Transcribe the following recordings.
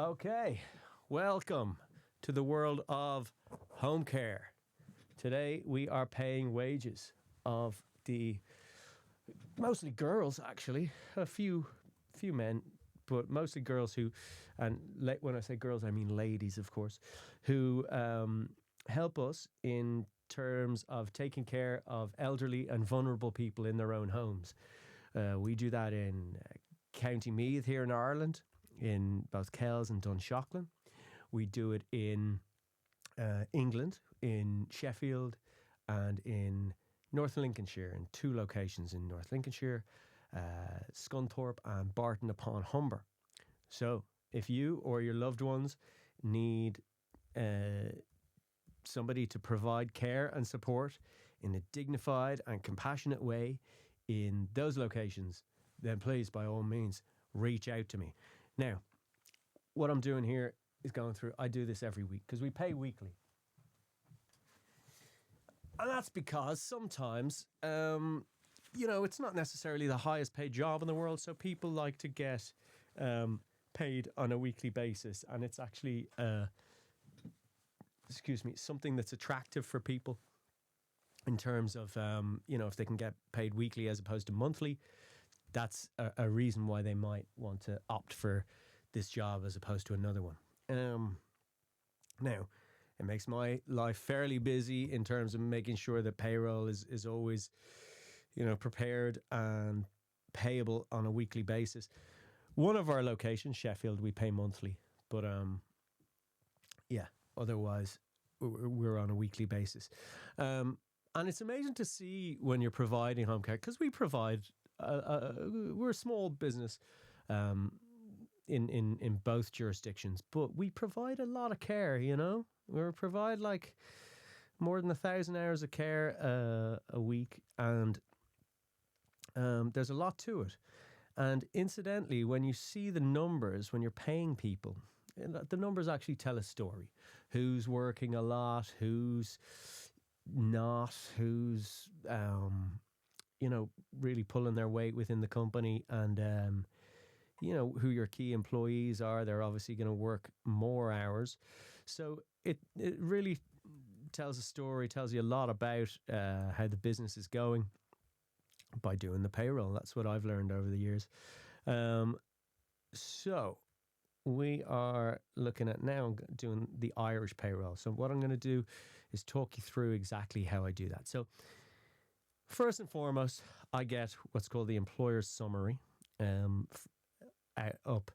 Okay, welcome to the world of home care. Today we are paying wages of the mostly girls, actually, a few men, but mostly girls who, and when I say girls, I mean ladies, of course, who help us in terms of taking care of elderly and vulnerable people in their own homes. We do that in County Meath here in Ireland, in both Kells and Dunshaughlin. We do it in England, in Sheffield, and in North Lincolnshire, in two locations in North Lincolnshire, Scunthorpe and Barton upon Humber. So if you or your loved ones need somebody to provide care and support in a dignified and compassionate way in those locations, then please, by all means, reach out to me. Now, what I'm doing here is going through, I do this every week because we pay weekly. And that's because sometimes, it's not necessarily the highest paid job in the world. So people like to get paid on a weekly basis. And it's actually, something that's attractive for people in terms of, if they can get paid weekly as opposed to monthly. That's a reason why they might want to opt for this job as opposed to another one. Now, it makes my life fairly busy in terms of making sure that payroll is always, prepared and payable on a weekly basis. One of our locations, Sheffield, we pay monthly, but otherwise we're on a weekly basis. And it's amazing to see when you're providing home care, because we provide. We're a small business in both jurisdictions, but we provide a lot of care. We provide like more than 1,000 hours of care a week, and there's a lot to it. And incidentally, when you see the numbers, when you're paying people, the numbers actually tell a story. Who's working a lot, who's not, who's really pulling their weight within the company, and who your key employees are. They're obviously going to work more hours. So it really tells a story, tells you a lot about how the business is going by doing the payroll. That's what I've learned over the years. So we are looking at now doing the Irish payroll. So what I'm going to do is talk you through exactly how I do that. So first and foremost, I get what's called the employer's summary up,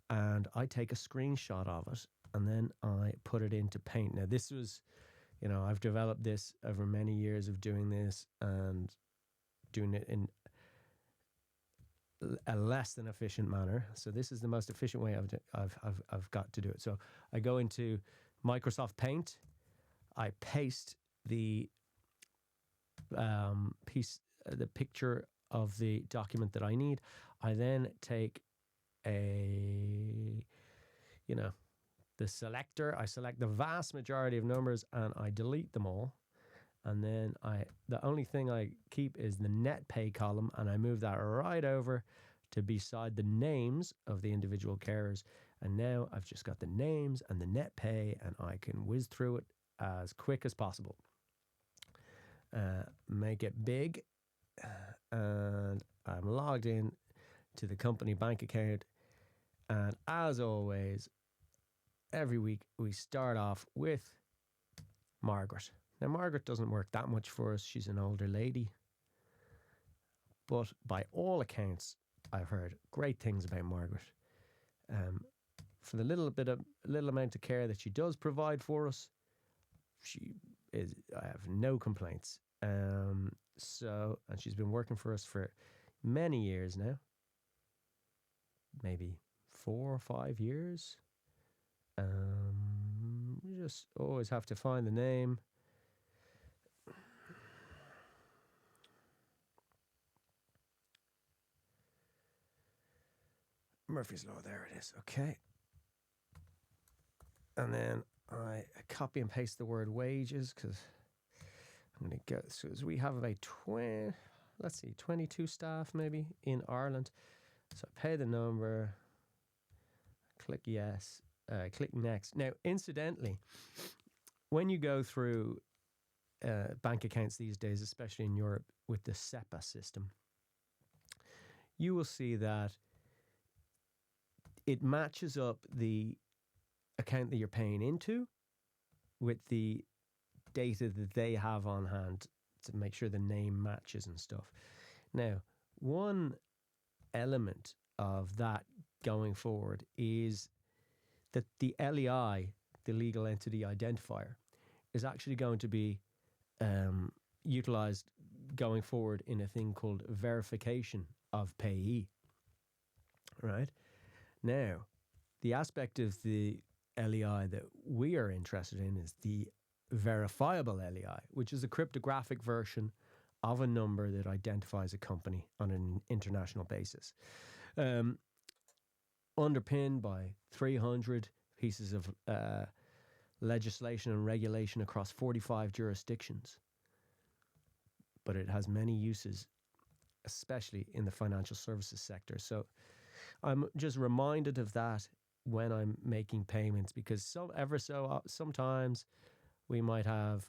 and I take a screenshot of it, and then I put it into Paint. Now, this was, I've developed this over many years of doing this and doing it in a less than efficient manner. So this is the most efficient way I've got to do it. So I go into Microsoft Paint, I paste the the picture of the document that I need. I then take the selector. I select the vast majority of numbers and I delete them all. And then the only thing I keep is the net pay column, and I move that right over to beside the names of the individual carers. And now I've just got the names and the net pay, and I can whiz through it as quick as possible. Make it big, and I'm logged in to the company bank account. And as always, every week we start off with Margaret. Now, Margaret doesn't work that much for us. She's an older lady. But by all accounts, I've heard great things about Margaret. For the little amount of care that she does provide for us, I have no complaints. And she's been working for us for many years now. Maybe 4 or 5 years. You just always have to find the name. Murphy's Law, there it is. Okay. And then I copy and paste the word wages, because I'm going to go. So we have about 22 staff maybe in Ireland. So I pay the number, click yes, click next. Now, incidentally, when you go through bank accounts these days, especially in Europe with the SEPA system, you will see that it matches up the account that you're paying into with the data that they have on hand to make sure the name matches and stuff. Now, one element of that going forward is that the LEI, the legal entity identifier, is actually going to be utilized going forward in a thing called verification of payee. Right? Now, the aspect of the LEI that we are interested in is the verifiable LEI, which is a cryptographic version of a number that identifies a company on an international basis. Underpinned by 300 pieces of legislation and regulation across 45 jurisdictions. But it has many uses, especially in the financial services sector. So I'm just reminded of that when I'm making payments, because sometimes we might have,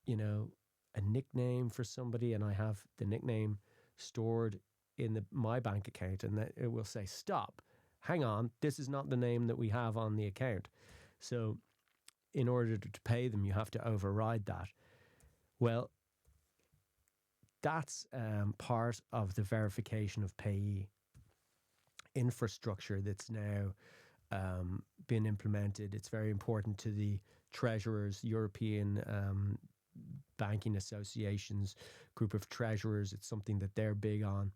a nickname for somebody, and I have the nickname stored in my bank account, and that it will say, stop, hang on, this is not the name that we have on the account. So in order to pay them, you have to override that. Well, that's part of the verification of payee infrastructure that's now been implemented. It's very important to the treasurers, European banking associations, group of treasurers. It's something that they're big on.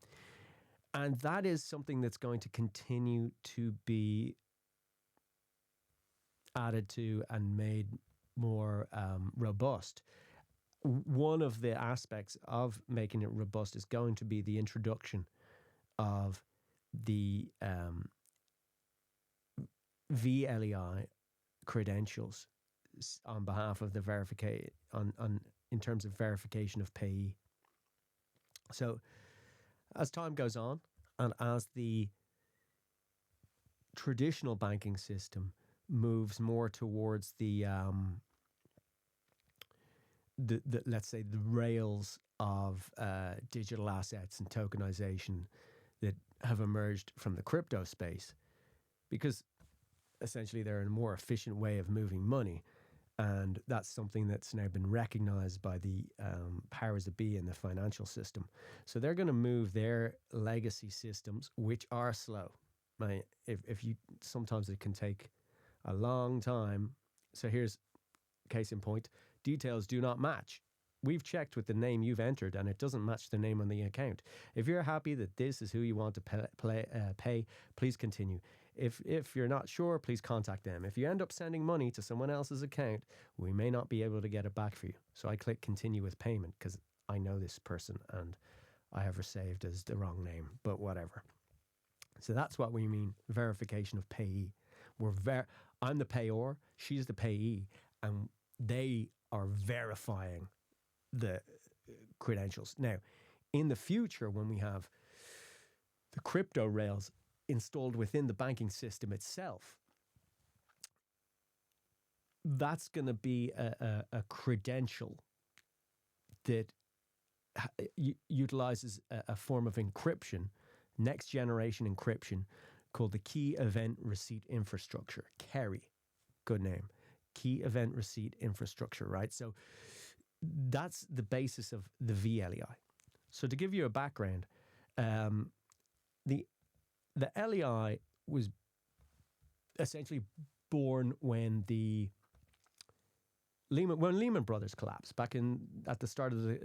And that is something that's going to continue to be added to and made more robust. One of the aspects of making it robust is going to be the introduction of the VLEI credentials on behalf of the verification in terms of verification of payee. So as time goes on, and as the traditional banking system moves more towards the let's say the rails of digital assets and tokenization that have emerged from the crypto space, because essentially they're a more efficient way of moving money. And that's something that's now been recognized by the powers that be in the financial system. So they're going to move their legacy systems, which are slow. Right? Sometimes it can take a long time. So here's case in point: details do not match. We've checked with the name you've entered, and it doesn't match the name on the account. If you're happy that this is who you want to pay, please continue. If you're not sure, please contact them. If you end up sending money to someone else's account, we may not be able to get it back for you. So I click continue with payment because I know this person and I have her saved as the wrong name, but whatever. So that's what we mean, verification of payee. I'm the payor, she's the payee, and they are verifying the credentials. Now, in the future, when we have the crypto rails installed within the banking system itself, that's going to be a credential that utilizes a form of encryption, next generation encryption, called the Key Event Receipt Infrastructure, KERI. Good name. Key Event Receipt Infrastructure, right? So that's the basis of the VLEI. So to give you a background, the LEI was essentially born when Lehman Brothers collapsed back at the start of the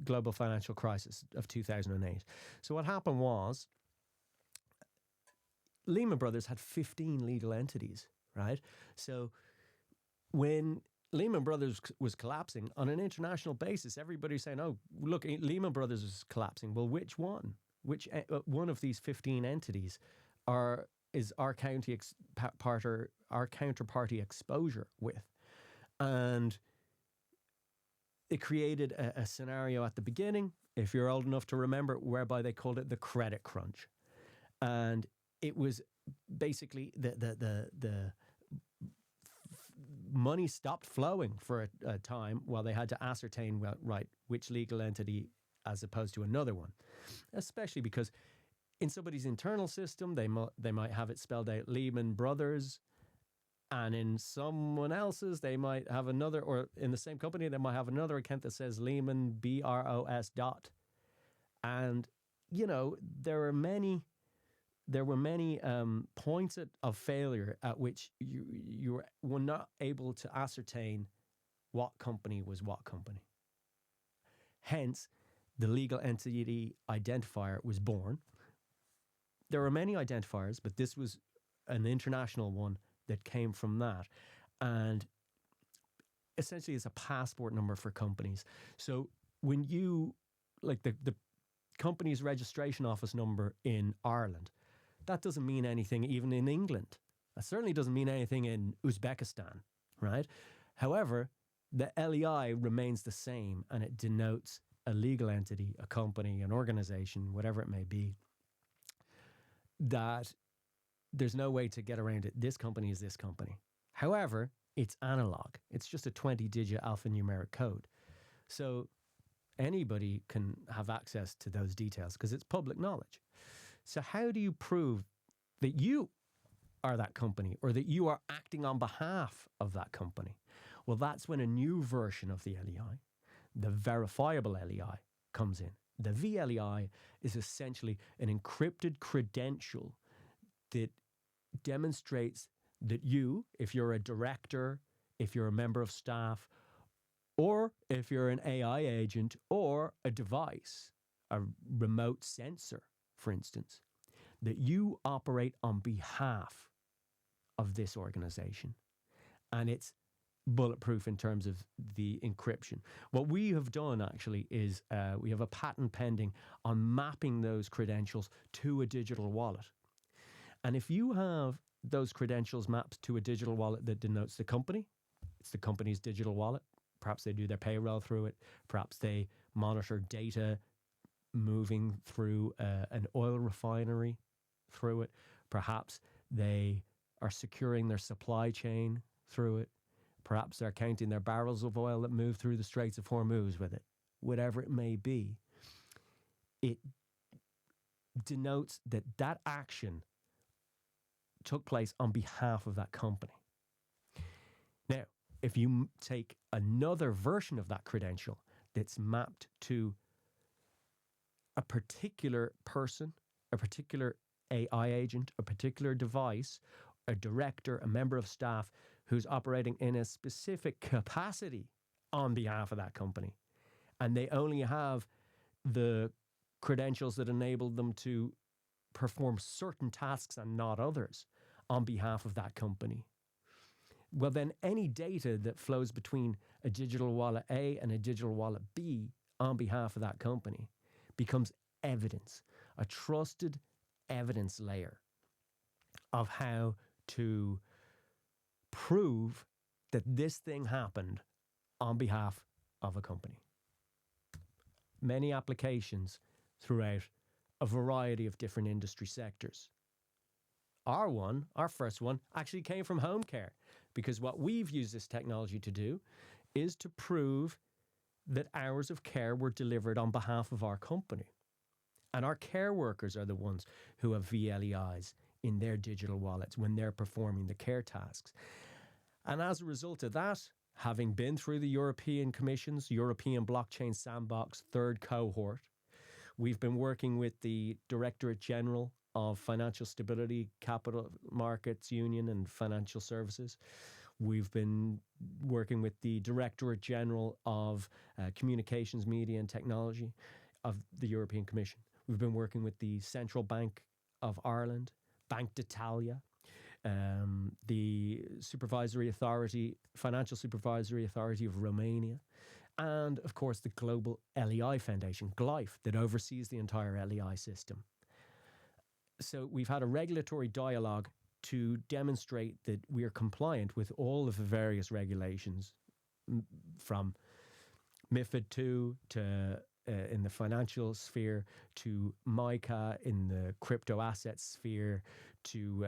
global financial crisis of 2008. So what happened was Lehman Brothers had 15 legal entities, right? So when Lehman Brothers was collapsing on an international basis, everybody's saying, "Oh, look, Lehman Brothers is collapsing." Well, which one? Which one of these 15 entities is our counterparty exposure with? And it created a scenario at the beginning, if you're old enough to remember, whereby they called it the credit crunch. And it was basically the money stopped flowing for a time while they had to ascertain, well, right, which legal entity as opposed to another one, especially because in somebody's internal system they might have it spelled out Lehman Brothers, and in someone else's they might have another, or in the same company they might have another account that says Lehman BROS dot. And you know, there were many points of failure at which you were not able to ascertain what company was what company. Hence, the legal entity identifier was born. There were many identifiers, but this was an international one that came from that. And essentially, it's a passport number for companies. So when you, like the company's registration office number in Ireland, that doesn't mean anything even in England. That certainly doesn't mean anything in Uzbekistan, right? However, the LEI remains the same, and it denotes a legal entity, a company, an organization, whatever it may be, that there's no way to get around it. This company is this company. However, it's analog. It's just a 20-digit alphanumeric code. So anybody can have access to those details because it's public knowledge. So how do you prove that you are that company or that you are acting on behalf of that company? Well, that's when a new version of the LEI, the verifiable LEI, comes in. The VLEI is essentially an encrypted credential that demonstrates that you, if you're a director, if you're a member of staff, or if you're an AI agent or a device, a remote sensor, for instance, that you operate on behalf of this organization. And it's bulletproof in terms of the encryption. What we have done actually is we have a patent pending on mapping those credentials to a digital wallet. And if you have those credentials mapped to a digital wallet that denotes the company, it's the company's digital wallet. Perhaps they do their payroll through it. Perhaps they monitor data moving through an oil refinery through it. Perhaps they are securing their supply chain through it. Perhaps they're counting their barrels of oil that move through the Straits of Hormuz with it. Whatever it may be, it denotes that that action took place on behalf of that company. Now, if you take another version of that credential that's mapped to a particular person, a particular AI agent, a particular device, a director, a member of staff who's operating in a specific capacity on behalf of that company, and they only have the credentials that enable them to perform certain tasks and not others on behalf of that company, well, then any data that flows between a digital wallet A and a digital wallet B on behalf of that company becomes evidence, a trusted evidence layer of how to prove that this thing happened on behalf of a company. Many applications throughout a variety of different industry sectors. Our first one, actually came from home care, because what we've used this technology to do is to prove that hours of care were delivered on behalf of our company. And our care workers are the ones who have VLEIs in their digital wallets when they're performing the care tasks. And as a result of that, having been through the European Commission's European Blockchain Sandbox third cohort, we've been working with the Directorate General of Financial Stability, Capital Markets Union and Financial Services. We've been working with the Directorate General of Communications, Media and Technology of the European Commission. We've been working with the Central Bank of Ireland, Bank d'Italia, the Supervisory Authority, Financial Supervisory Authority of Romania, and of course the Global LEI Foundation, GLIFE, that oversees the entire LEI system. So we've had a regulatory dialogue to demonstrate that we are compliant with all of the various regulations, from MiFID II to in the financial sphere, to MICA in the crypto asset sphere, to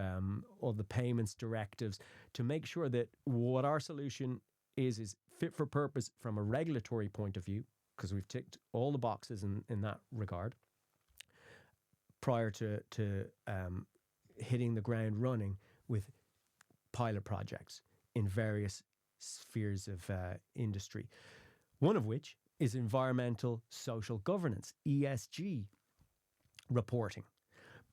all the payments directives, to make sure that what our solution is fit for purpose from a regulatory point of view, because we've ticked all the boxes in that regard prior to hitting the ground running with pilot projects in various spheres of industry. One of which is environmental social governance, ESG reporting.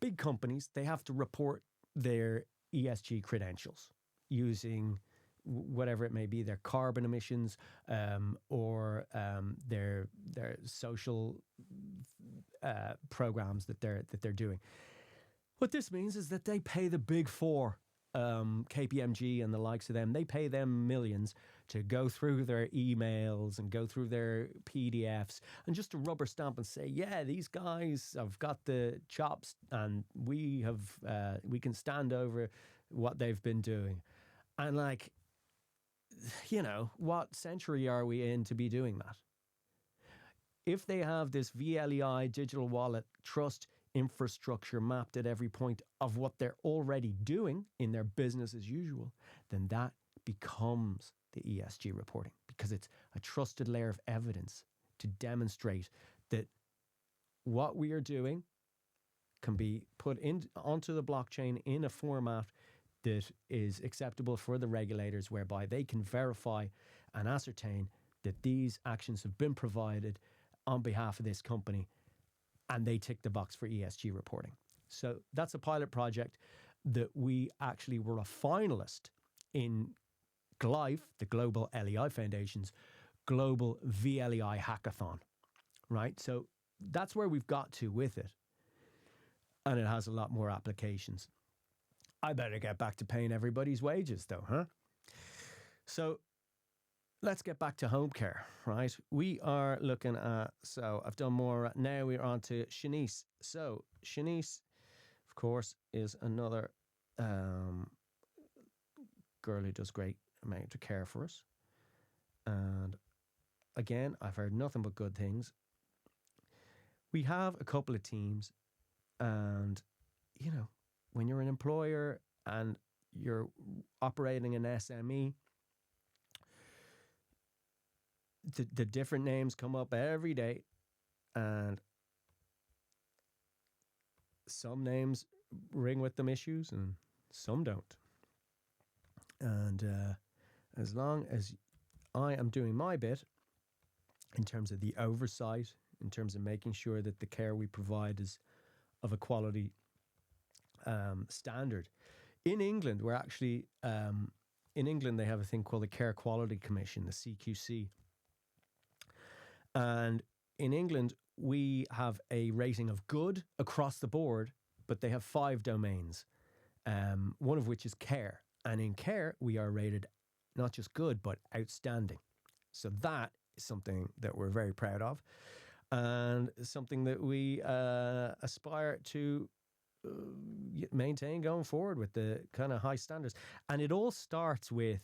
Big companies, they have to report their ESG credentials using whatever it may be, their carbon emissions, or their social programs that they're doing. What this means is that they pay the big four, KPMG and the likes of them. They pay them millions to go through their emails and go through their PDFs and just to rubber stamp and say, yeah, these guys have got the chops and we can stand over what they've been doing. And like, you know, what century are we in to be doing that? If they have this VLEI digital wallet trust infrastructure mapped at every point of what they're already doing in their business as usual, then that becomes the ESG reporting, because it's a trusted layer of evidence to demonstrate that what we are doing can be put onto the blockchain in a format that is acceptable for the regulators, whereby they can verify and ascertain that these actions have been provided on behalf of this company, and they tick the box for ESG reporting. So that's a pilot project that we actually were a finalist in GLIFE, the Global LEI Foundation's Global VLEI Hackathon, right? So that's where we've got to with it. And it has a lot more applications. I better get back to paying everybody's wages though, huh? So let's get back to home care, right? We are looking at, so I've done more. Now we're on to Shanice. So Shanice, of course, is another girl who does great amount of care for us. And again, I've heard nothing but good things. We have a couple of teams, and, you know, when you're an employer and you're operating an SME, the different names come up every day, and some names bring with them issues and some don't. And as long as I am doing my bit in terms of the oversight, in terms of making sure that the care we provide is of a quality standard. In England, we're actually, in England, they have a thing called the Care Quality Commission, the CQC. And in England, we have a rating of good across the board, but they have 5 domains, one of which is care. And in care, we are rated not just good, but outstanding. So that is something that we're very proud of, and something that we aspire to maintain going forward with the kind of high standards. And it all starts with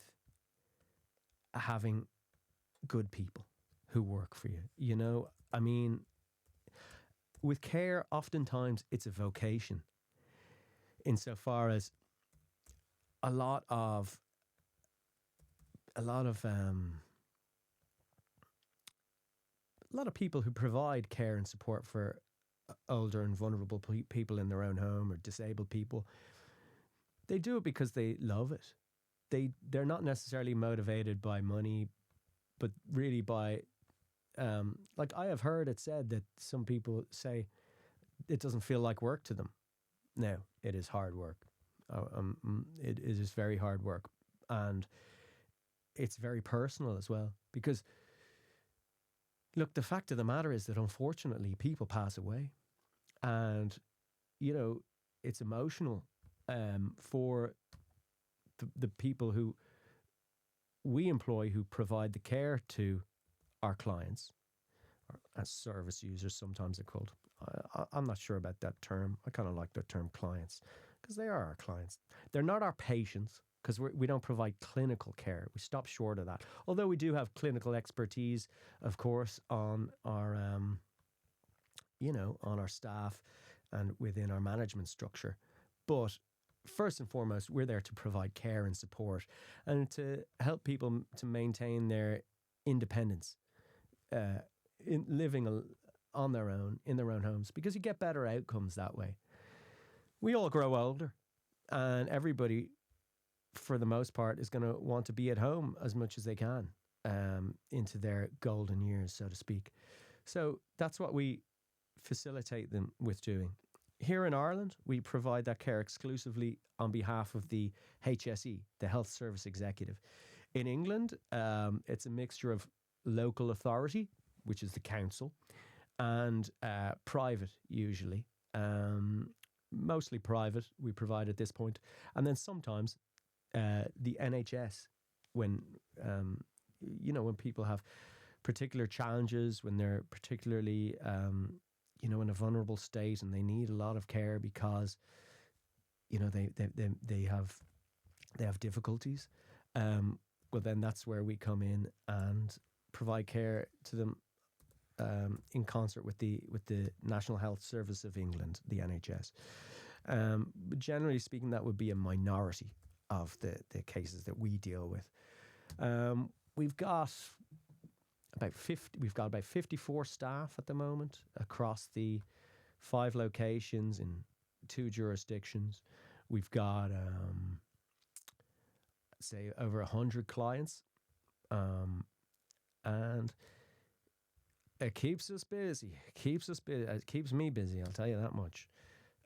having good people who work for you. You know, I mean, with care, oftentimes it's a vocation, insofar as a lot of people who provide care and support for older and vulnerable people in their own home, or disabled people, they do it because they love it. They're not necessarily motivated by money, but really by like, I have heard it said that some people say it doesn't feel like work to them. No, it is hard work. It is very hard work, and it's very personal as well, because look, the fact of the matter is that unfortunately people pass away, and, you know, it's emotional for the people who we employ, who provide the care to our clients, or as service users sometimes they're called. I'm not sure about that term. I kind of like the term clients, because they are our clients. They're not our patients, because we don't provide clinical care. We stop short of that. Although we do have clinical expertise, of course, on our on our staff and within our management structure. But first and foremost, we're there to provide care and support and to help people to maintain their independence, in living on their own, in their own homes, because you get better outcomes that way. We all grow older, and everybody, for the most part, is going to want to be at home as much as they can, into their golden years, so to speak. So that's what we facilitate them with doing. Here in Ireland, we provide that care exclusively on behalf of the HSE, the Health Service Executive. In England, it's a mixture of local authority, which is the council, and private, usually. Mostly private, we provide at this point. And then sometimes the NHS, when when people have particular challenges, when they're particularly in a vulnerable state and they need a lot of care because they have difficulties. Well, then that's where we come in and provide care to them, in concert with the National Health Service of England, the NHS. But generally speaking, that would be a minority of the cases that we deal with. We've got about 54 staff at the moment across the 5 locations in 2 jurisdictions. We've got say over 100 clients, and it keeps us busy. It keeps me busy, I'll tell you that much.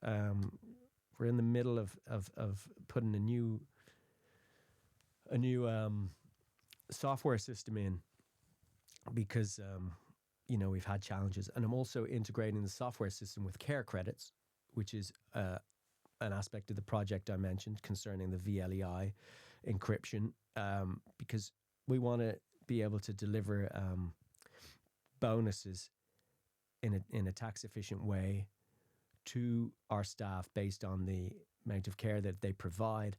We're in the middle of putting a new software system in, because we've had challenges, and I'm also integrating the software system with care credits, which is an aspect of the project I mentioned concerning the VLEI encryption, because we want to be able to deliver bonuses in a tax efficient way to our staff based on the amount of care that they provide,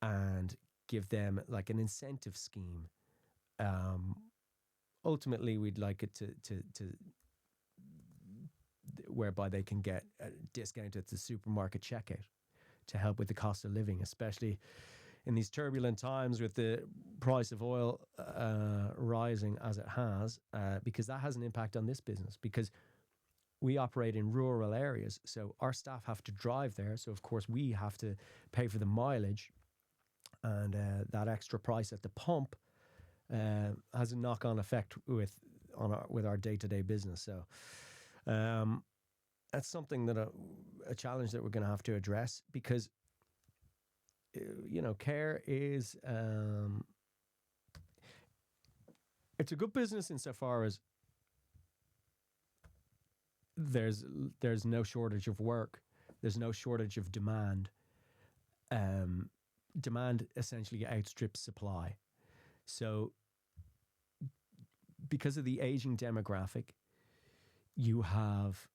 and give them like an incentive scheme. Ultimately, we'd like it to whereby they can get a discount at the supermarket checkout to help with the cost of living, especially in these turbulent times with the price of oil rising as it has, because that has an impact on this business, because we operate in rural areas. So our staff have to drive there. So, of course, we have to pay for the mileage, and that extra price at the pump has a knock-on effect with our day-to-day business. So that's something that a challenge that we're going to have to address, because care is it's a good business insofar as there's no shortage of work, there's no shortage of demand. Demand essentially outstrips supply. So because of the aging demographic, you have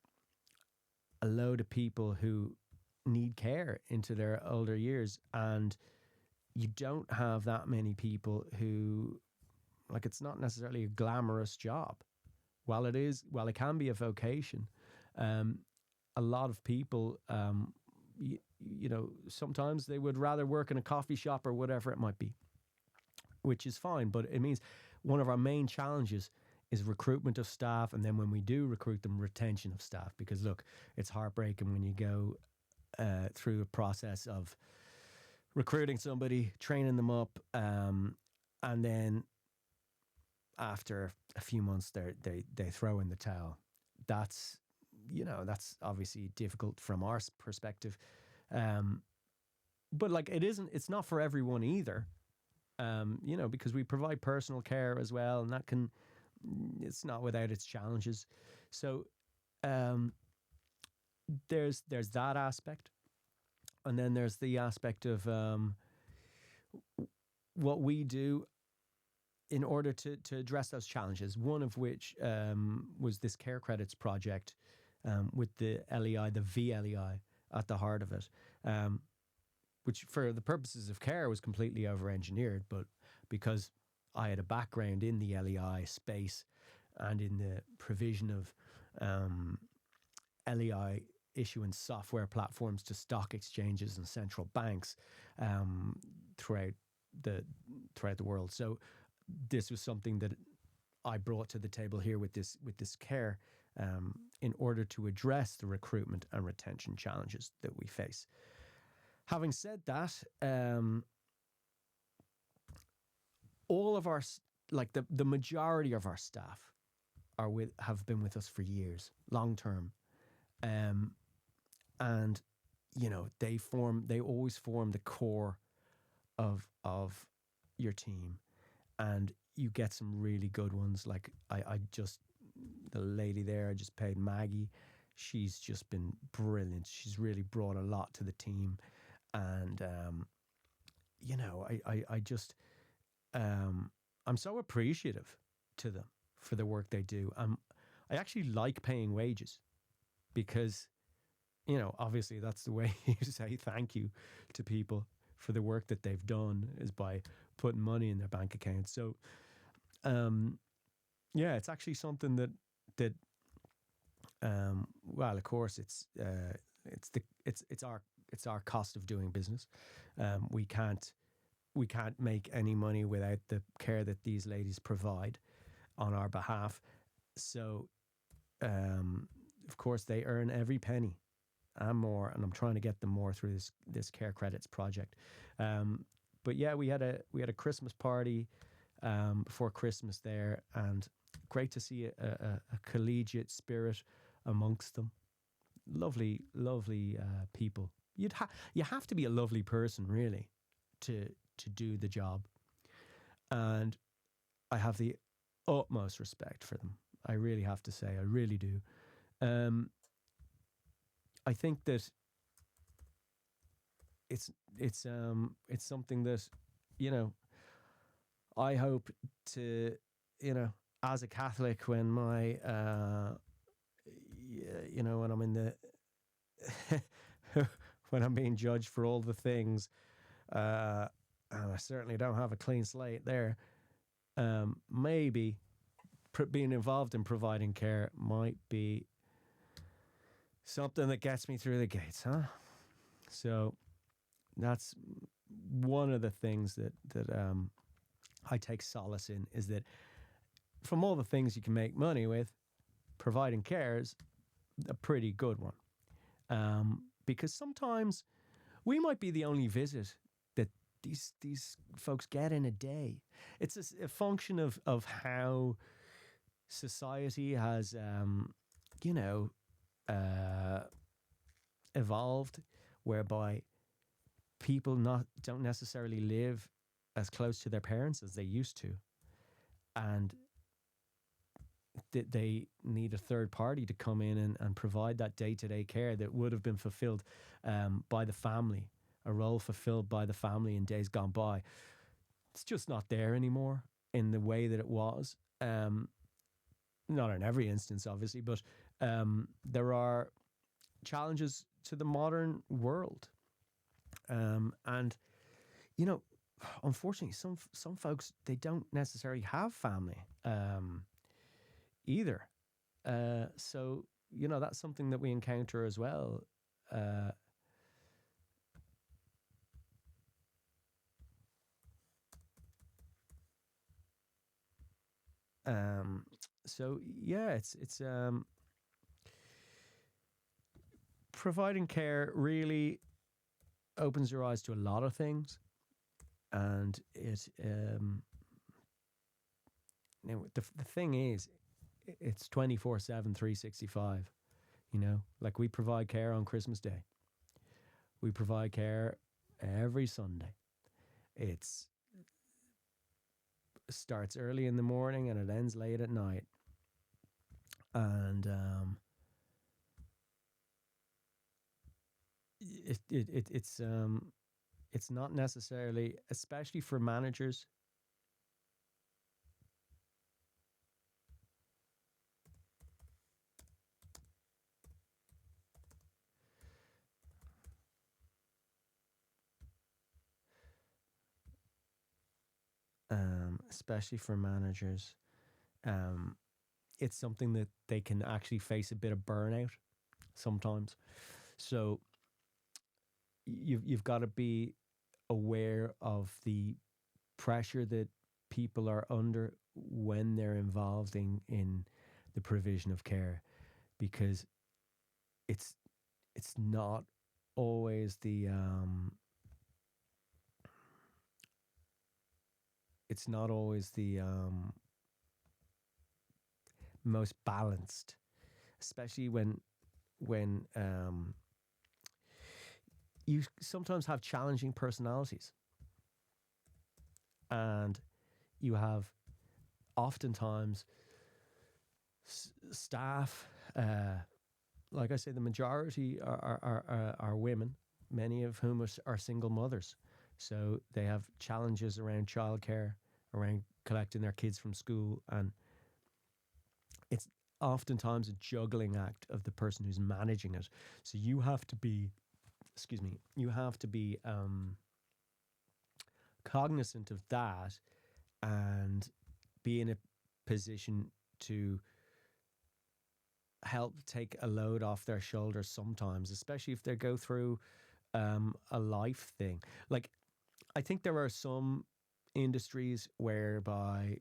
a load of people who need care into their older years, and you don't have that many people who, like, it's not necessarily a glamorous job. While it can be a vocation, a lot of people, sometimes they would rather work in a coffee shop or whatever it might be, which is fine. But it means one of our main challenges is recruitment of staff, and then when we do recruit them, retention of staff. Because look, it's heartbreaking when you go through a process of recruiting somebody, training them up, and then after a few months they throw in the towel. That's obviously difficult from our perspective, but like it's not for everyone either, because we provide personal care as well, and it's not without its challenges. So there's that aspect, and then there's the aspect of what we do in order to address those challenges, one of which was this care credits project, with the LEI, the VLEI at the heart of it, which for the purposes of care was completely over-engineered, but because I had a background in the LEI space and in the provision of LEI issuing software platforms to stock exchanges and central banks um, throughout the throughout the world. So this was something that I brought to the table here with this care in order to address the recruitment and retention challenges that we face. Having said that, all of our like the majority of our staff have been with us for years, long term, um, and they always form the core of your team, and you get some really good ones. Like I just the lady there I just paid, Maggie. She's just been brilliant. She's really brought a lot to the team, and I just I'm so appreciative to them for the work they do. I actually like paying wages because, obviously that's the way you say thank you to people for the work that they've done, is by putting money in their bank account. So, yeah, it's actually something that well, of course, it's our cost of doing business. We can't make any money without the care that these ladies provide on our behalf. So, of course, they earn every penny and more, and I'm trying to get them more through this Care Credits project. But yeah, we had a Christmas party before Christmas there, and great to see a collegiate spirit amongst them. Lovely, lovely people. You have to be a lovely person, really, to do the job, and I have the utmost respect for them. I really have to say, I really do. I think that it's something that, you know I hope to, as a Catholic, when my when I'm in the when I'm being judged for all the things, and I certainly don't have a clean slate there. Maybe being involved in providing care might be something that gets me through the gates, huh? So that's one of the things that I take solace in, is that from all the things you can make money with, providing care is a pretty good one. Because sometimes we might be the only visit that these folks get in a day. It's a function of how society has, uh, evolved, whereby people don't necessarily live as close to their parents as they used to, and they need a third party to come in and provide that day-to-day care that would have been fulfilled by the family, a role fulfilled by the family in days gone by. It's just not there anymore in the way that it was. Not in every instance, obviously, but there are challenges to the modern world. And, unfortunately, some folks, they don't necessarily have family either. So, that's something that we encounter as well. Uh, um, so yeah, it's providing care really opens your eyes to a lot of things, and the thing is, it's 24/7, 365. Like, we provide care on Christmas Day. We provide care every Sunday. It's starts early in the morning and it ends late at night. And it's not necessarily, especially for managers. Especially for managers, it's something that they can actually face a bit of burnout sometimes. So you've got to be aware of the pressure that people are under when they're involved in the provision of care, because it's it's not always the it's not always the most balanced, especially when you sometimes have challenging personalities, and you have oftentimes staff. Like I say, the majority are women, many of whom are single mothers. So they have challenges around childcare, around collecting their kids from school, and it's oftentimes a juggling act of the person who's managing it. So you have to be, excuse me, you have to be cognizant of that and be in a position to help take a load off their shoulders sometimes, especially if they go through a life thing. Like, I think there are some industries whereby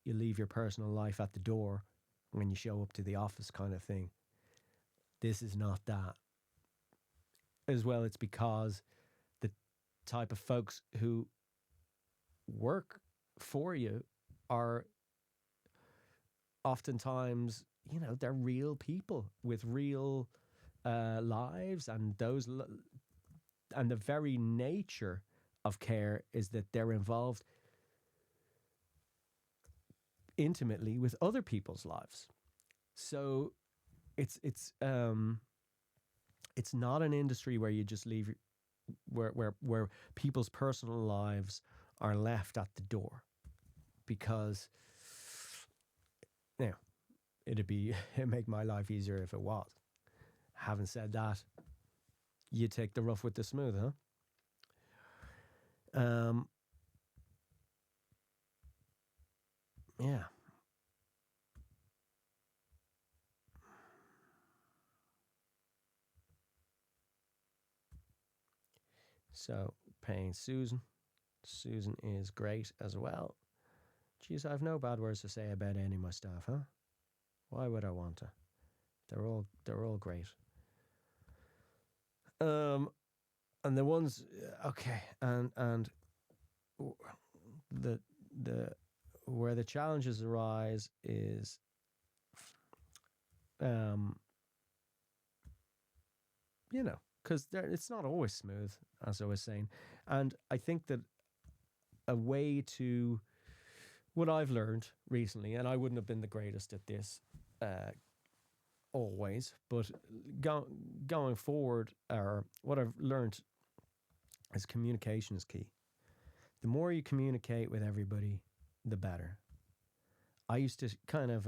you leave your personal life at the door when you show up to the office, kind of thing. This is not that. As well, it's because the type of folks who work for you are oftentimes, they're real people with real lives, and and the very nature of care is that they're involved intimately with other people's lives. So it's not an industry where you just leave, where people's personal lives are left at the door, because now it'd make my life easier if it was. Having said that, you take the rough with the smooth, huh? Yeah. So paying Susan. Susan is great as well. Geez, I've no bad words to say about any of my staff, huh? Why would I want to? They're all great. And the ones, okay, and the the where the challenges arise is um because it's not always smooth, as I was saying. And I think that a way to, what I've learned recently, and I wouldn't have been the greatest at this always, but going forward, or what I've learned is communication is key. The more you communicate with everybody, the better. I used to kind of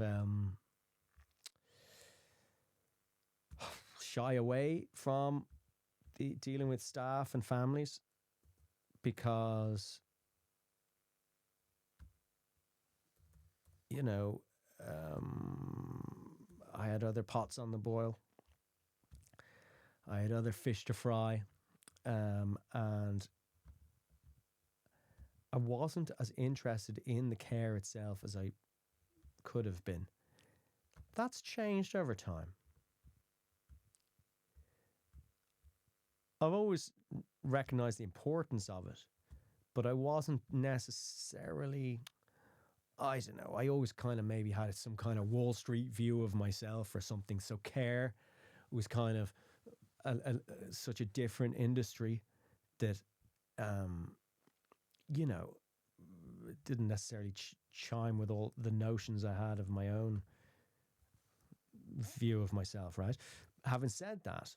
shy away from dealing with staff and families because, I had other pots on the boil. I had other fish to fry. And I wasn't as interested in the care itself as I could have been. That's changed over time. I've always recognized the importance of it, but I wasn't necessarily, I don't know, I always kind of maybe had some kind of Wall Street view of myself or something. So care was kind of such a different industry that, it didn't necessarily chime with all the notions I had of my own view of myself, right? Having said that,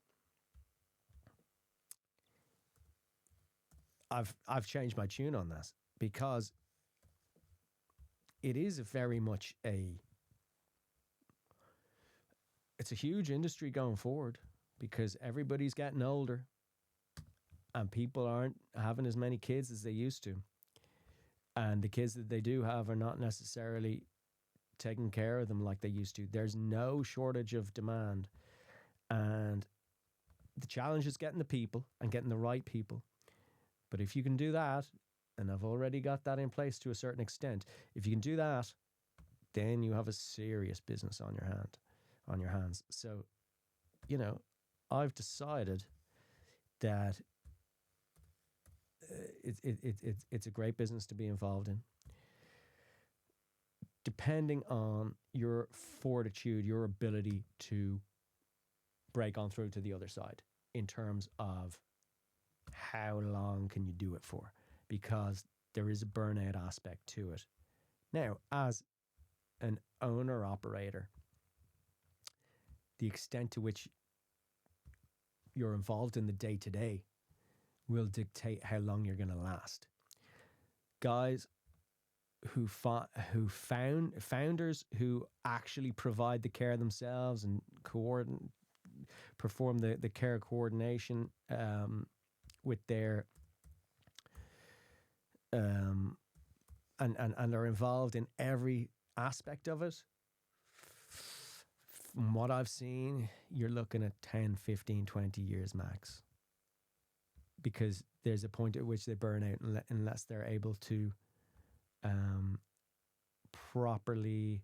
I've changed my tune on that, because it is very much it's a huge industry going forward, because everybody's getting older and people aren't having as many kids as they used to. And the kids that they do have are not necessarily taking care of them like they used to. There's no shortage of demand. And the challenge is getting the people and getting the right people. But if you can do that, and I've already got that in place to a certain extent, if you can do that, then you have a serious business on your hands. So, you know, I've decided that it's a great business to be involved in. Depending on your fortitude, your ability to break on through to the other side in terms of how long can you do it for, because there is a burnout aspect to it. Now, as an owner operator, the extent to which you're involved in the day to day will dictate how long you're going to last. Guys founders who actually provide the care themselves and perform the care coordination with their and are involved in every aspect of it. From what I've seen, you're looking at 10, 15, 20 years max, because there's a point at which they burn out unless they're able to properly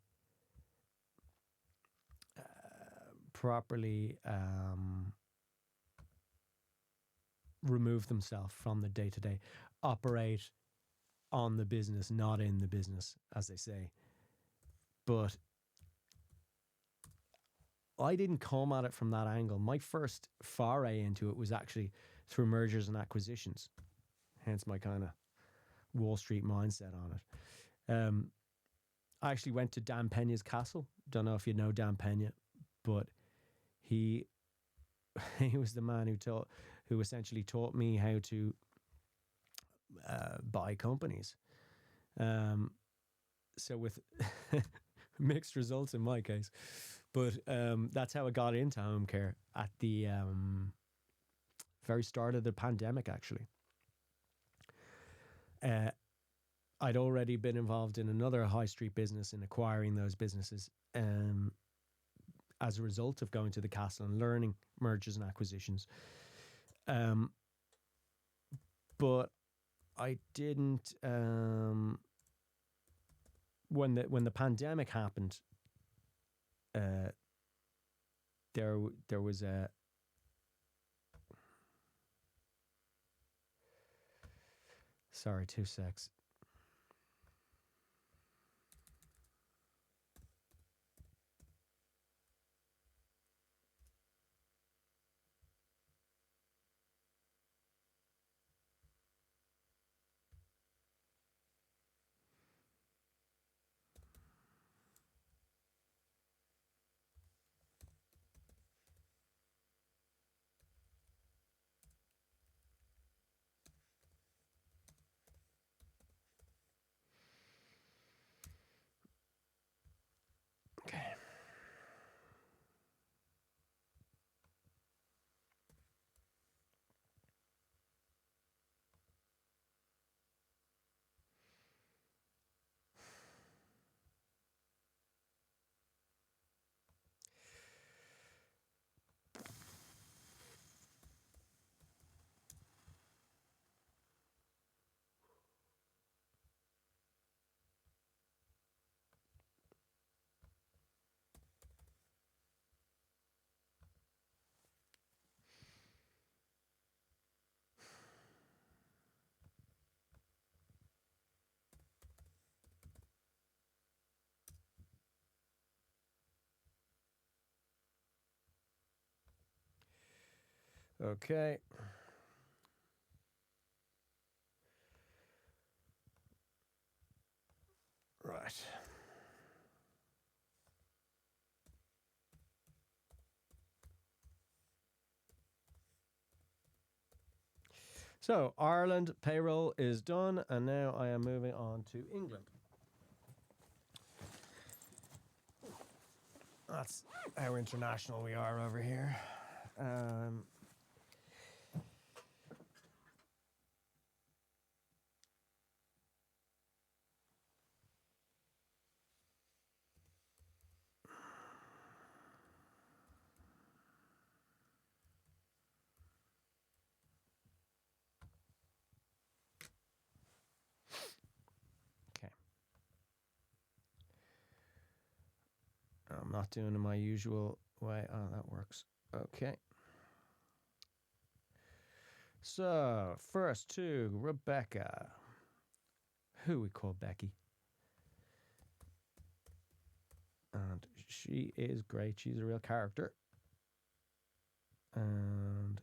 remove themselves from the day-to-day, operate on the business, not in the business, as they say. But I didn't come at it from that angle. My first foray into it was actually through mergers and acquisitions, hence my kind of Wall Street mindset on it. I actually went to Dan Pena's castle. Don't know if you know Dan Pena, but he was the man who essentially taught me how to buy companies. So with mixed results in my case, but that's how I got into home care at the very start of the pandemic, actually. I'd already been involved in another high street business in acquiring those businesses as a result of going to the castle and learning mergers and acquisitions. But I didn't when the pandemic happened, there was a sorry, 2 secs. Okay. Okay. Right. So Ireland payroll is done, and now I am moving on to England. That's how international we are over here. not doing it my usual way. Oh, that works. Okay. So, first to Rebecca, who we call Becky. And she is great. She's a real character. And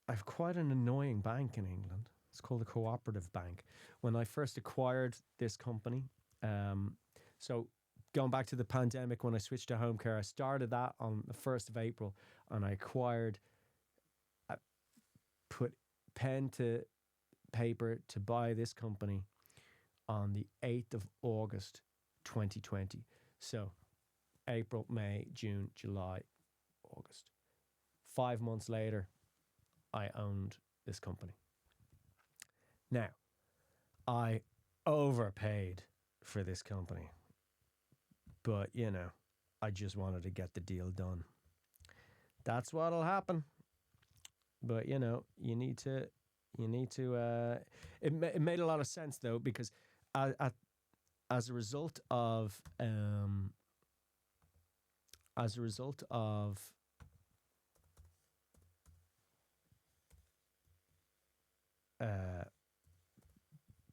I've quite an annoying bank in England. It's called a cooperative bank. When I first acquired this company, so going back to the pandemic, when I switched to home care, I started that on the 1st of April, and I put pen to paper to buy this company on the 8th of August 2020. So April, May, June, July, August. 5 months later, I owned this company. Now, I overpaid for this company, but I just wanted to get the deal done. That's what'll happen. But you need to. It made a lot of sense though, because as a result of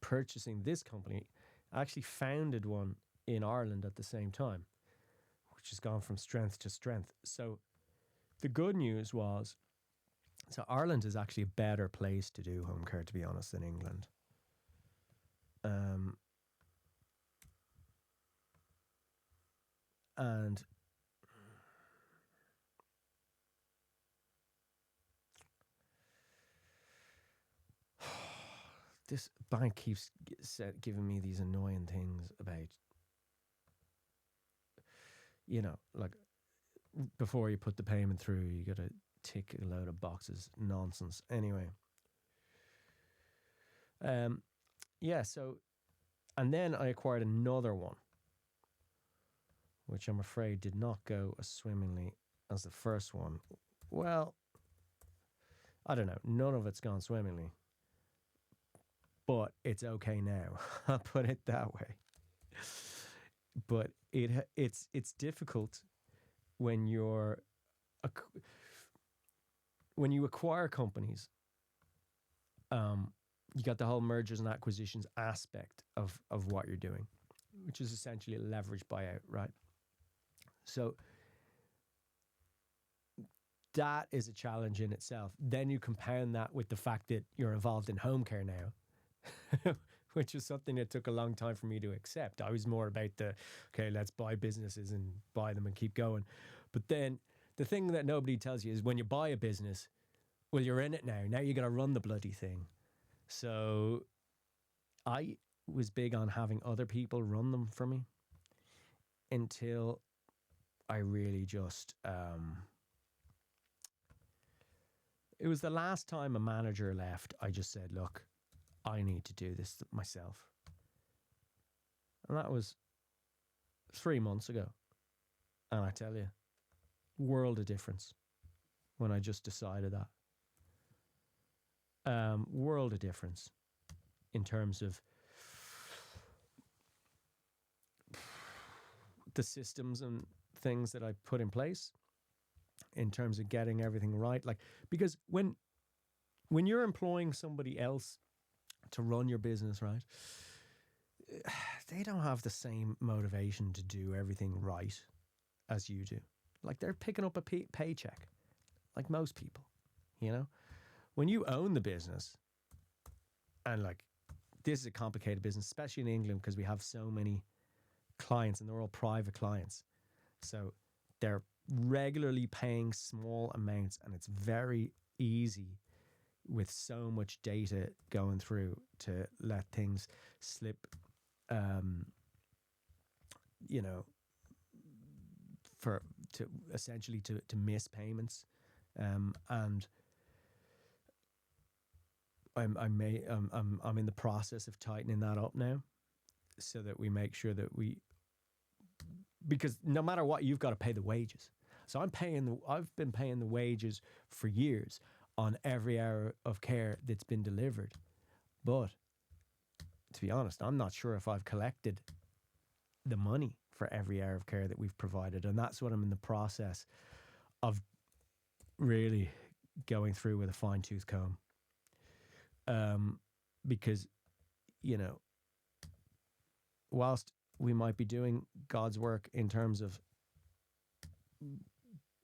purchasing this company, I actually founded one in Ireland at the same time, which has gone from strength to strength. So the good news was, so Ireland is actually a better place to do home care, to be honest, than England. And this bank keeps giving me these annoying things about, like before you put the payment through, you got to tick a load of boxes. Nonsense. Anyway. Yeah, so, and then I acquired another one, which I'm afraid did not go as swimmingly as the first one. Well, I don't know. None of it's gone swimmingly. But it's okay now. I'll put it that way. But it's difficult when you acquire companies. You got the whole mergers and acquisitions aspect of what you're doing, which is essentially a leverage buyout, right? So that is a challenge in itself. Then you compound that with the fact that you're involved in home care now, which is something that took a long time for me to accept. I was more about okay, let's buy businesses and buy them and keep going. But then the thing that nobody tells you is when you buy a business, well, you're in it now. Now you got to run the bloody thing. So I was big on having other people run them for me until I really just... it was the last time a manager left, I just said, look, I need to do this myself. And that was 3 months ago. And I tell you, world of difference when I just decided that. World of difference in terms of the systems and things that I put in place, in terms of getting everything right. Like, because when you're employing somebody else to run your business, right, they don't have the same motivation to do everything right as you do. Like, they're picking up a paycheck, like most people, When you own the business, and like, this is a complicated business, especially in England, because we have so many clients and they're all private clients. So they're regularly paying small amounts, and it's very easy with so much data going through to let things slip, to miss payments And I'm in the process of tightening that up now, so that we make sure that because no matter what, you've got to pay the wages. So I've been paying the wages for years on every hour of care that's been delivered. But to be honest, I'm not sure if I've collected the money for every hour of care that we've provided. And that's what I'm in the process of really going through with a fine tooth comb. Because, you know, whilst we might be doing God's work in terms of,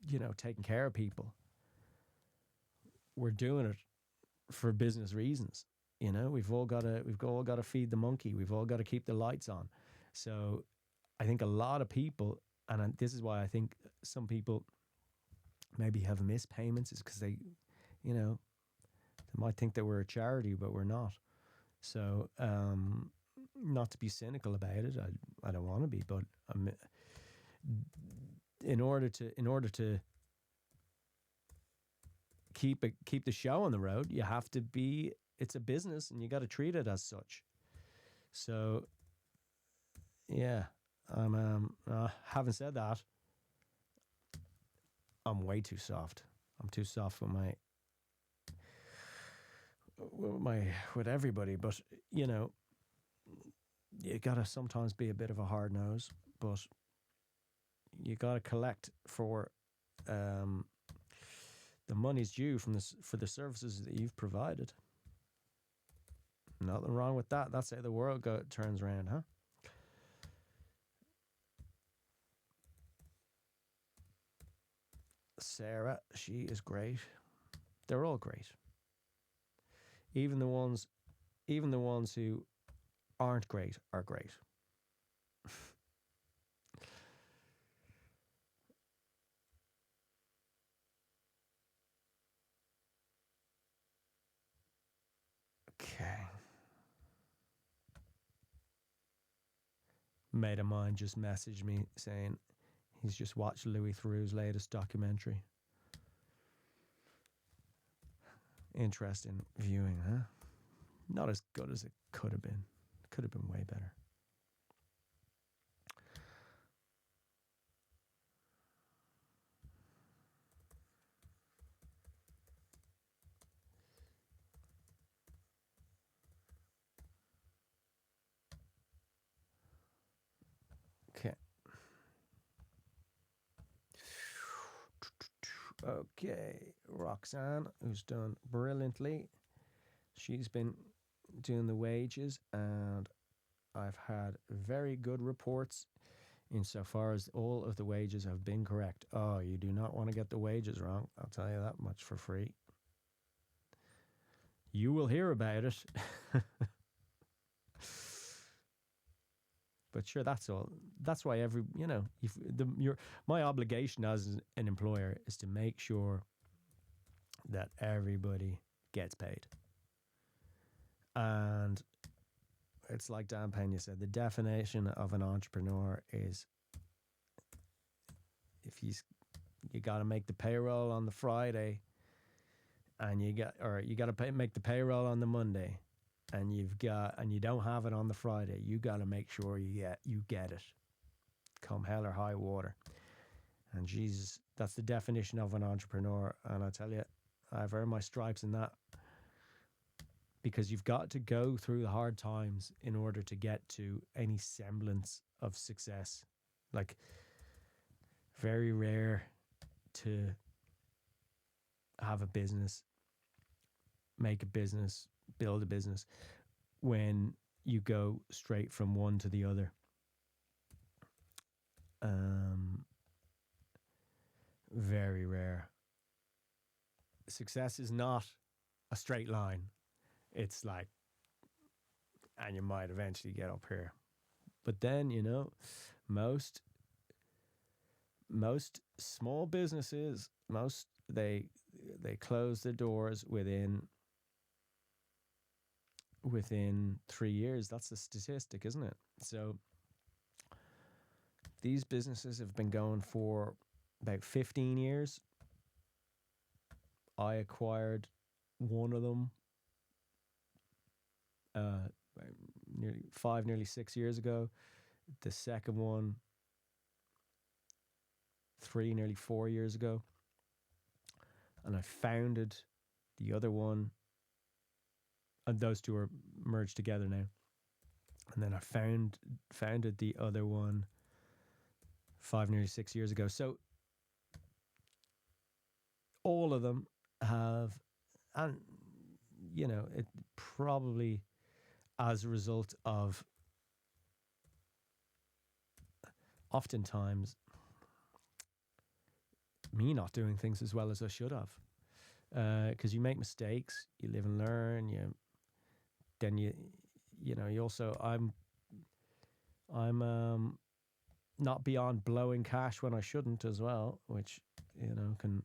you know, taking care of people, we're doing it for business reasons. You know, we've all got to feed the monkey. We've all got to keep the lights on. So I think a lot of people, and this is why I think some people maybe have missed payments, is because they, you know, they might think that we're a charity, but we're not. So, not to be cynical about it, I don't want to be, but in order to keep the show on the road, you have to be. It's a business, and you got to treat it as such. So, yeah, I'm. Having said that, I'm way too soft. I'm too soft with everybody. But you know, you gotta sometimes be a bit of a hard nose. But you gotta collect for the money's due for the services that you've provided. Nothing wrong with that. That's how the world turns around, huh? Sarah, she is great. They're all great. Even the ones who aren't great are great. Okay. Mate of mine just messaged me saying he's just watched Louis Theroux's latest documentary. Interesting viewing, huh? Not as good as it could have been. Could have been way better. Okay. Okay. Roxanne, who's done brilliantly. She's been doing the wages, and I've had very good reports insofar as all of the wages have been correct. Oh, you do not want to get the wages wrong. I'll tell you that much for free. You will hear about it. But sure, that's all. That's why my obligation as an employer is to make sure that everybody gets paid. And it's like Dan Pena said, the definition of an entrepreneur is if you got to make the payroll on the Friday, and you got to make the payroll on the Monday, and you don't have it on the Friday, you got to make sure you get it, come hell or high water. And Jesus, that's the definition of an entrepreneur. And I tell you, I've earned my stripes in that, because you've got to go through the hard times in order to get to any semblance of success. Like, very rare to have a business, make a business, build a business when you go straight from one to the other. Very rare. Success is not a straight line. It's like, and you might eventually get up here, but then, you know, most small businesses, they close their doors within 3 years. That's the statistic, isn't it? So these businesses have been going for about 15 years, I acquired one of them uh, nearly 6 years ago. The second one, nearly 4 years ago. And I founded the other one, and those two are merged together now. And then I founded the other one nearly 6 years ago. So all of them have, and it probably as a result of oftentimes me not doing things as well as I should have. Because you make mistakes, you live and learn. You also, I'm not beyond blowing cash when I shouldn't as well, which can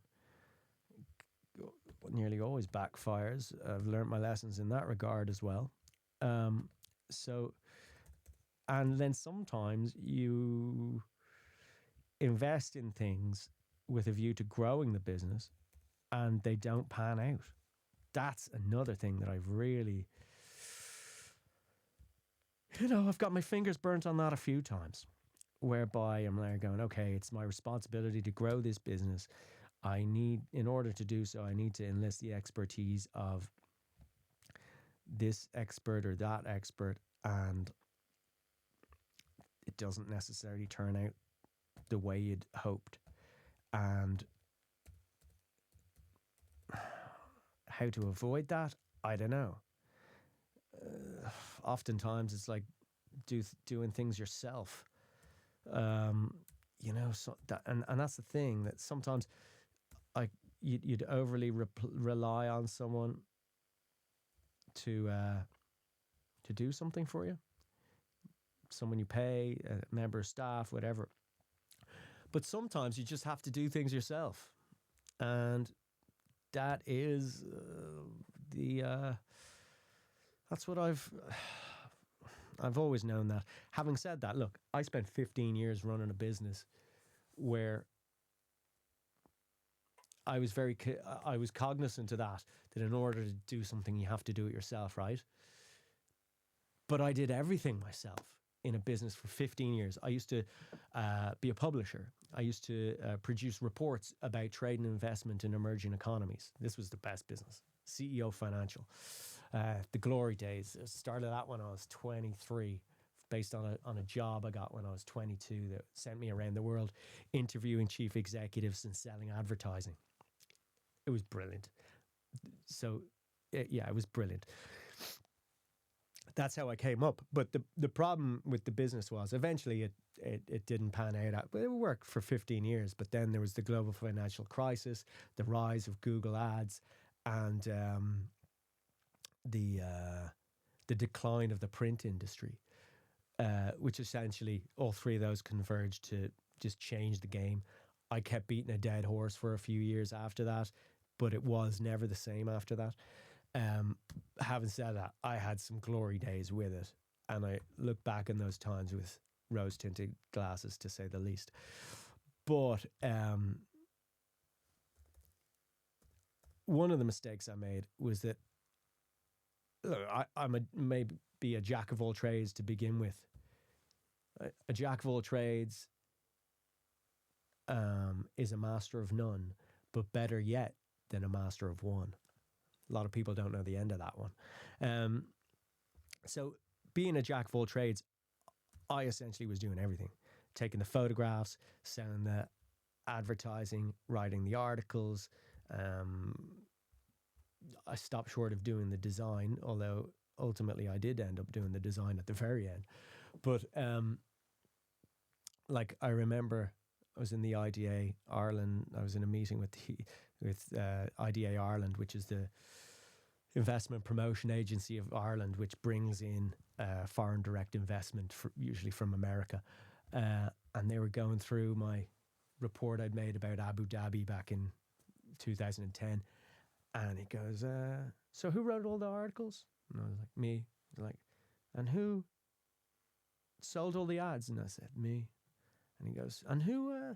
nearly always backfires. I've learned my lessons in that regard as well. So, and then sometimes you invest in things with a view to growing the business, and they don't pan out. That's another thing that I've really, I've got my fingers burnt on that a few times, whereby I'm there going, okay, it's my responsibility to grow this business. In order to do so, I need to enlist the expertise of this expert or that expert, and it doesn't necessarily turn out the way you'd hoped. And how to avoid that, I don't know. Oftentimes it's like doing things yourself. So and that's the thing, that sometimes you'd overly rely on someone to do something for you, someone you pay, a member of staff, whatever. But sometimes you just have to do things yourself, and that is that's what I've always known that. Having said that, look, I spent 15 years running a business where I was cognizant of that in order to do something, you have to do it yourself, right? But I did everything myself in a business for 15 years. I used to be a publisher. I used to produce reports about trade and investment in emerging economies. This was the best business. CEO Financial. The glory days. I started that when I was 23, based on a job I got when I was 22 that sent me around the world interviewing chief executives and selling advertising. It was brilliant. So, it was brilliant. That's how I came up. But the problem with the business was eventually it didn't pan out. It worked for 15 years. But then there was the global financial crisis, the rise of Google Ads, and the decline of the print industry, which essentially all three of those converged to just change the game. I kept beating a dead horse for a few years after that, but it was never the same after that. Having said that, I had some glory days with it, and I look back on those times with rose-tinted glasses, to say the least. But one of the mistakes I made was that, look, I'm maybe a jack of all trades to begin with. A jack of all trades is a master of none, but better yet than a master of one. A lot of people don't know the end of that one. So being a jack of all trades, I essentially was doing everything. Taking the photographs, selling the advertising, writing the articles. I stopped short of doing the design, although ultimately I did end up doing the design at the very end. But I remember I was in the IDA Ireland. I was in a meeting with IDA Ireland, which is the investment promotion agency of Ireland, which brings in foreign direct investment, usually from America. And they were going through my report I'd made about Abu Dhabi back in 2010. And he goes, so who wrote all the articles? And I was like, me. He's like, and who sold all the ads? And I said, me. And he goes, and who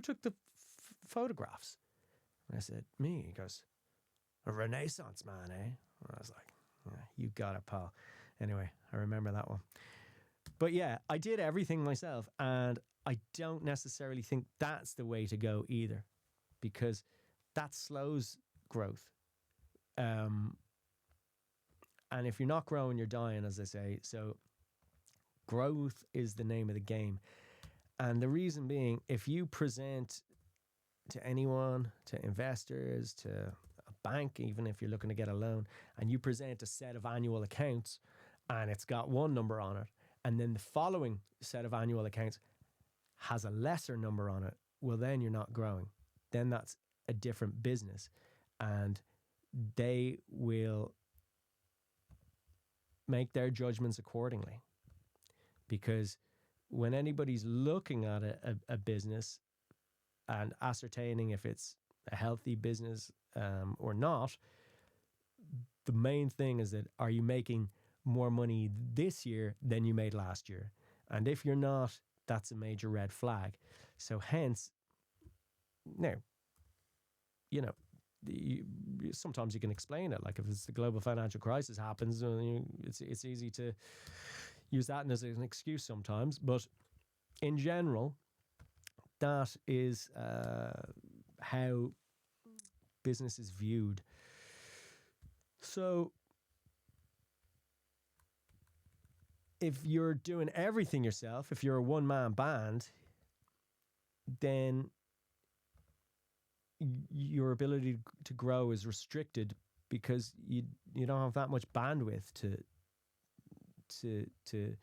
took the photographs? And I said, me. He goes, A Renaissance man, eh? And I was like, yeah, you got it, pal. Anyway, I remember that one. But yeah, I did everything myself, and I don't necessarily think that's the way to go either, because that slows growth. And if you're not growing, you're dying, as they say. So growth is the name of the game. And the reason being, if you present to anyone, to investors, to a bank, even if you're looking to get a loan, and you present a set of annual accounts and it's got one number on it, and then the following set of annual accounts has a lesser number on it, well, then you're not growing. Then that's a different business, and they will make their judgments accordingly. Because when anybody's looking at a business and ascertaining if it's a healthy business or not, the main thing is that, are you making more money this year than you made last year? And if you're not, that's a major red flag. So hence, now, you know, sometimes you can explain it. Like if it's the global financial crisis happens, it's easy to use that as an excuse sometimes. But in general, that is how business is viewed. So if you're doing everything yourself, if you're a one-man band, then your ability to grow is restricted, because you don't have that much bandwidth to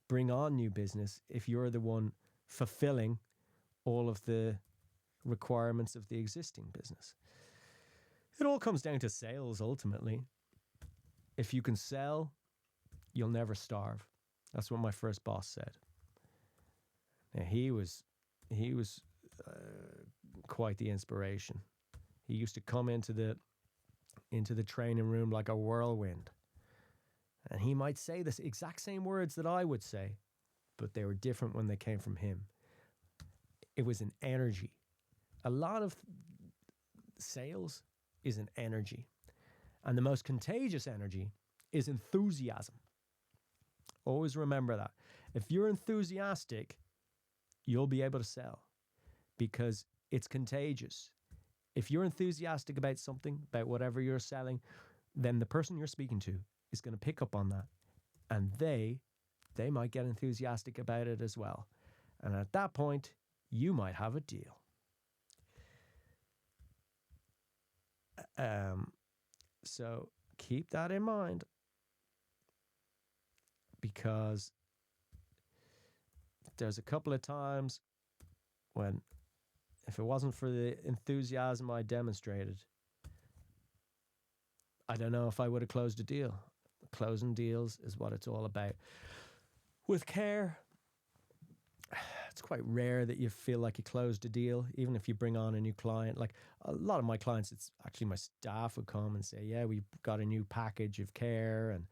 bring on new business if you're the one fulfilling all of the requirements of the existing business. It all comes down to sales ultimately. If you can sell, you'll never starve. That's what my first boss said. Now, he was quite the inspiration. He used to come into the training room like a whirlwind, and he might say the exact same words that I would say, but they were different when they came from him. It was an energy. A lot of sales is an energy, and the most contagious energy is enthusiasm. Always remember that. If you're enthusiastic, you'll be able to sell, because it's contagious. If you're enthusiastic about something, about whatever you're selling, then the person you're speaking to is going to pick up on that, and they might get enthusiastic about it as well. And at that point, you might have a deal. So keep that in mind, because there's a couple of times when, if it wasn't for the enthusiasm I demonstrated, I don't know if I would have closed a deal. Closing deals is what it's all about. With care, it's quite rare that you feel like you closed a deal, even if you bring on a new client. Like a lot of my clients, it's actually my staff would come and say, yeah, we got a new package of care, and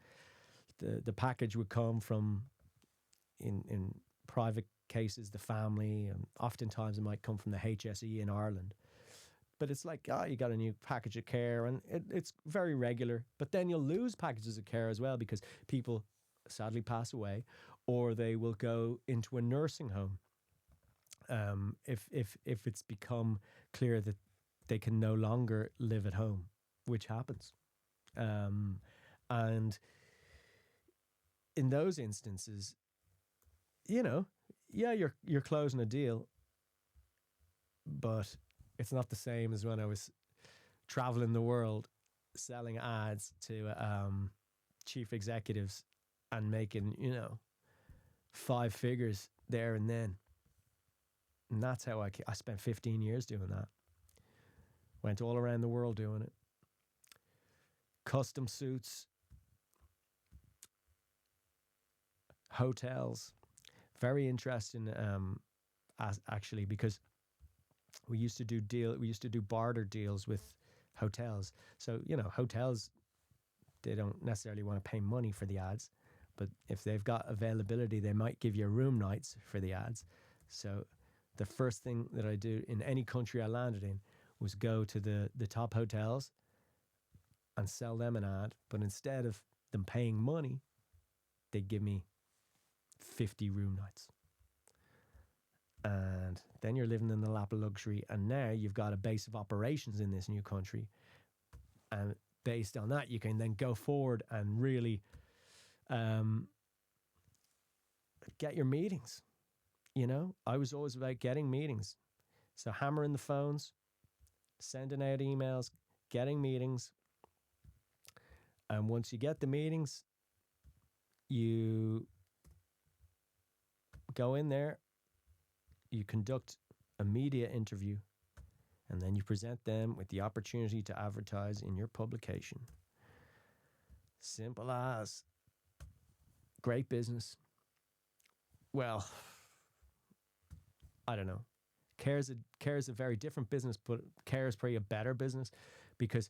the package would come from, in private cases, the family, and oftentimes it might come from the HSE in Ireland. But it's like, you got a new package of care, and it's very regular. But then you'll lose packages of care as well, because people sadly pass away, or they will go into a nursing home if it's become clear that they can no longer live at home, which happens. And in those instances, you're closing a deal, but it's not the same as when I was traveling the world selling ads to chief executives and making, 5 figures there and then. And that's how I spent 15 years doing that. Went all around the world doing it. Custom suits, hotels. Very interesting, actually, because we used to do barter deals with hotels. So, hotels, they don't necessarily want to pay money for the ads, but if they've got availability, they might give you room nights for the ads. So the first thing that I do in any country I landed in was go to the top hotels and sell them an ad. But instead of them paying money, they give me 50 room nights. And then you're living in the lap of luxury. And now you've got a base of operations in this new country. And based on that, you can then go forward and really get your meetings. You know, I was always about getting meetings. So hammering the phones, sending out emails, getting meetings. And once you get the meetings, you go in there, you conduct a media interview, and then you present them with the opportunity to advertise in your publication. Simple as. Great business. Well, I don't know. Care is a very different business, but Care is probably a better business, because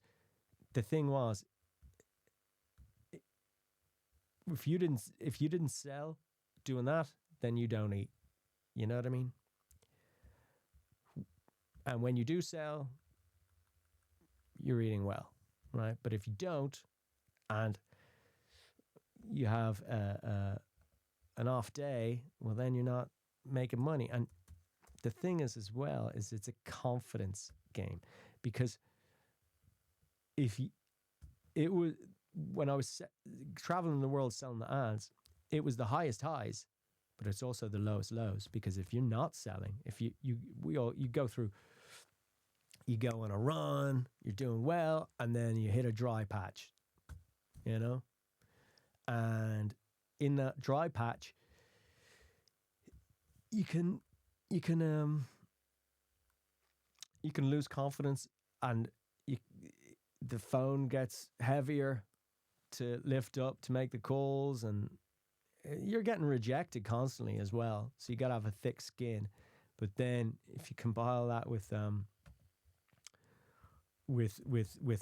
the thing was, if you didn't sell doing that, then you don't eat. You know what I mean? And when you do sell, you're eating well, right? But if you don't, and you have an off day, well, then you're not making money. And the thing is, as well, is it's a confidence game, because if you, it was when I was traveling the world selling the ads, it was the highest highs, but it's also the lowest lows. Because if you're not selling, if you go through, you go on a run, you're doing well, and then you hit a dry patch, you know, and in that dry patch, you can lose confidence, and the phone gets heavier to lift up to make the calls, and you're getting rejected constantly as well. So you got to have a thick skin. But then if you compile that with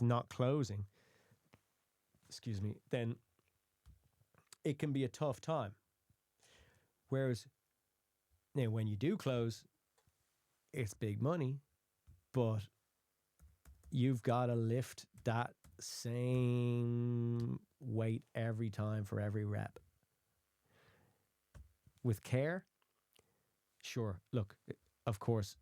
not closing, excuse me, then it can be a tough time. Whereas now when you do close, it's big money, but you've got to lift that same weight every time for every rep. With Care, sure, look, of course,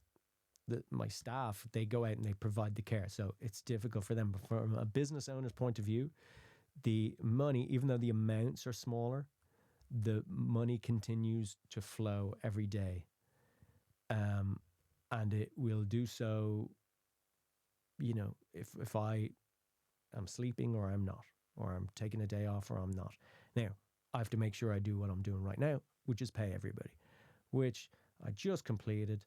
my staff, they go out and they provide the care, so it's difficult for them. But from a business owner's point of view, the money, even though the amounts are smaller, the money continues to flow every day. And it will do so, you know, if I am sleeping or I'm not, or I'm taking a day off or I'm not. Now, I have to make sure I do what I'm doing right now, which is pay everybody, which I just completed.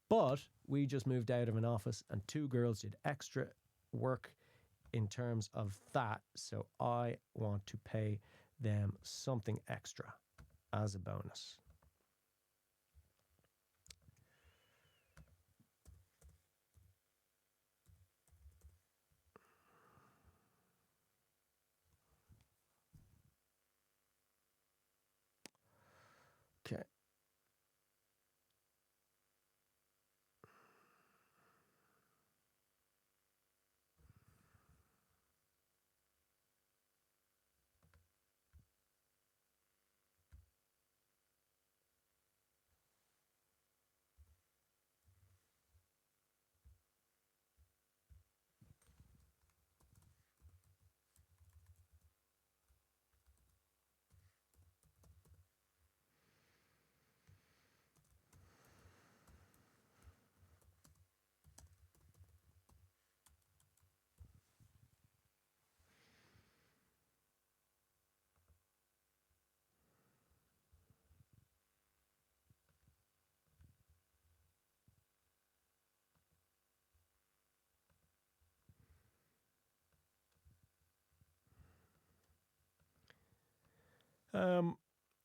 But we just moved out of an office and 2 girls did extra work in terms of that. So I want to pay them something extra as a bonus. Okay.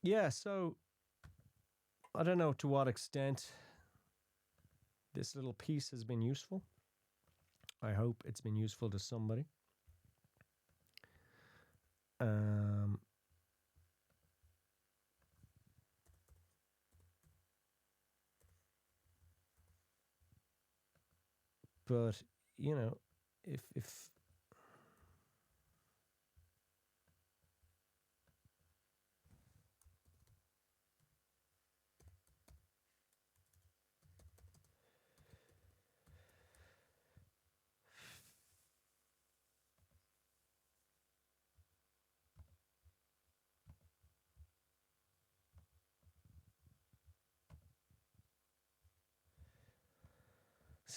Yeah, so I don't know to what extent this little piece has been useful. I hope it's been useful to somebody. But you know, if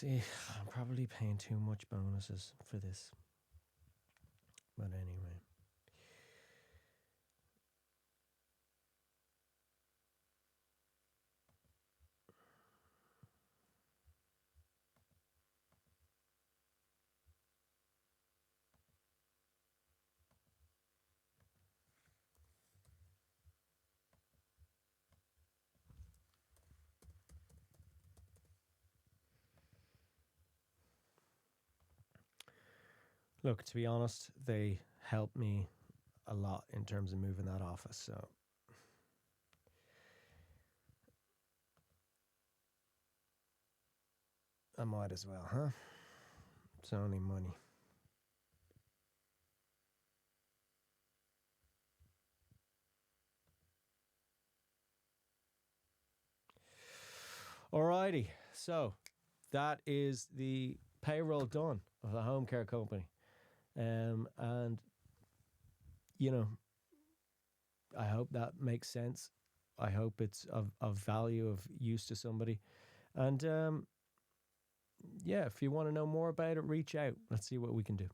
See, I'm probably paying too much bonuses for this. But anyway. Look, to be honest, they helped me a lot in terms of moving that office. So I might as well, huh? It's only money. Alrighty. So that is the payroll done of the home care company. And, you know, I hope that makes sense. I hope it's of value, of use to somebody. And yeah, if you want to know more about it, reach out. Let's see what we can do.